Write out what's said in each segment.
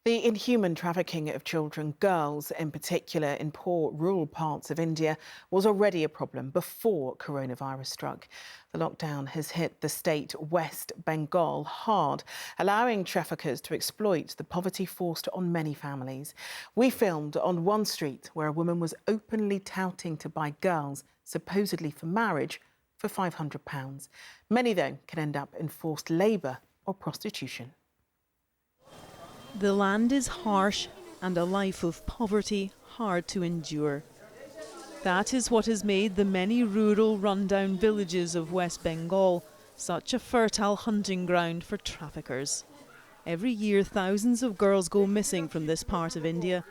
The inhuman trafficking of children, girls in particular, in poor rural parts of India was already a problem before coronavirus struck. The lockdown has hit the state West Bengal hard, allowing traffickers to exploit the poverty forced on many families. We filmed on one street where a woman was openly touting to buy girls, supposedly for marriage, for £500. Many, though, can end up in forced labour or prostitution. The land is harsh and a life of poverty hard to endure. That is what has made the many rural rundown villages of West Bengal such a fertile hunting ground for traffickers. Every year thousands of girls go missing from this part of India,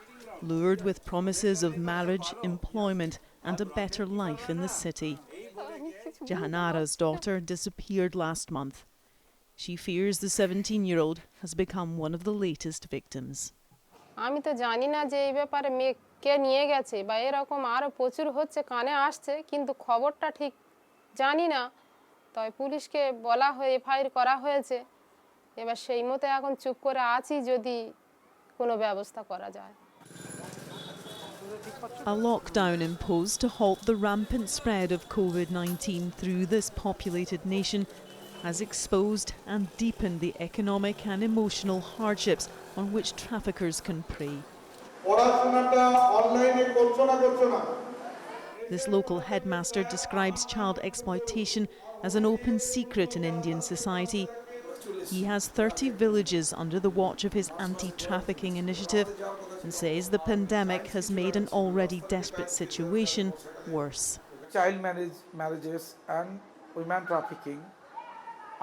lured with promises of marriage, employment and a better life in the city. Jahanara's daughter disappeared last month. She fears the 17-year-old has become one of the latest victims. আমি তো জানি না যে এই ব্যাপারে মেয়ে কে নিয়ে গেছে বা এরকম আরো প্রচুর হচ্ছে কানে আসছে কিন্তু খবরটা ঠিক জানি না তাই পুলিশকে বলা হয়ে এফআইআর করা হয়েছে এবার সেই মতে এখন চুপ করে আছি যদি কোনো ব্যবস্থা করা যায় A lockdown imposed to halt the rampant spread of COVID-19 through this populated nation has exposed and deepened the economic and emotional hardships on which traffickers can prey. This local headmaster describes child exploitation as an open secret in Indian society. He has 30 villages under the watch of his anti-trafficking initiative and says the pandemic has made an already desperate situation worse. Child marriages and women trafficking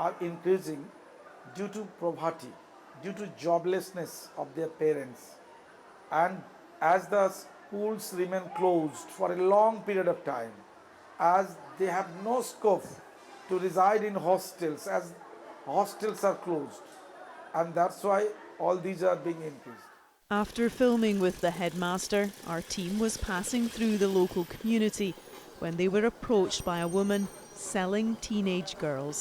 are increasing due to poverty, due to joblessness of their parents. And as the schools remain closed for a long period of time, as they have no scope to reside in hostels, as hostels are closed, and that's why all these are being increased. After filming with the headmaster, our team was passing through the local community when they were approached by a woman selling teenage girls.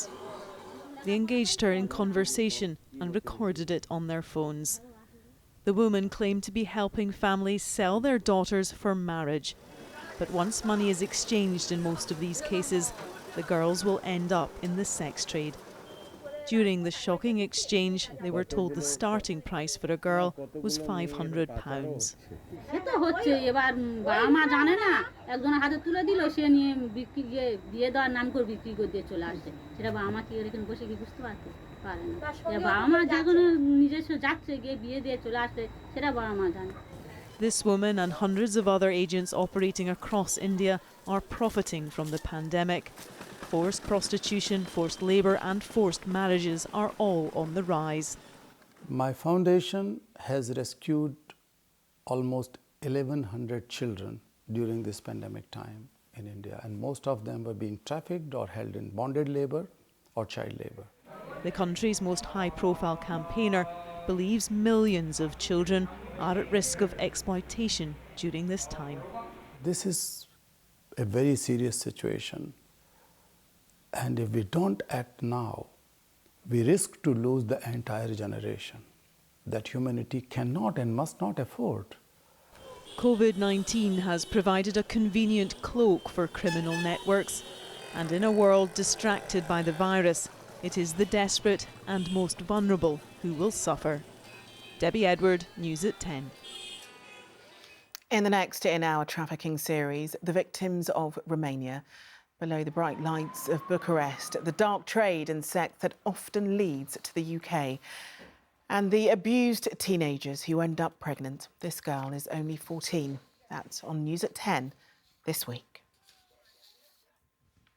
They engaged her in conversation and recorded it on their phones. The woman claimed to be helping families sell their daughters for marriage. But once money is exchanged in most of these cases, the girls will end up in the sex trade. During the shocking exchange, they were told the starting price for a girl was £500. This woman and hundreds of other agents operating across India are profiting from the pandemic. Forced prostitution, forced labour and forced marriages are all on the rise. My foundation has rescued almost 1,100 children during this pandemic time in India, and most of them were being trafficked or held in bonded labour or child labour. The country's most high-profile campaigner believes millions of children are at risk of exploitation during this time. This is a very serious situation. And if we don't act now, we risk to lose the entire generation that humanity cannot and must not afford. COVID-19 has provided a convenient cloak for criminal networks, and in a world distracted by the virus, it is the desperate and most vulnerable who will suffer. Debbie Edward, News at 10. In the next in our trafficking series, the victims of Romania. Below the bright lights of Bucharest, the dark trade in sex that often leads to the UK. And the abused teenagers who end up pregnant. This girl is only 14. That's on News at 10 this week.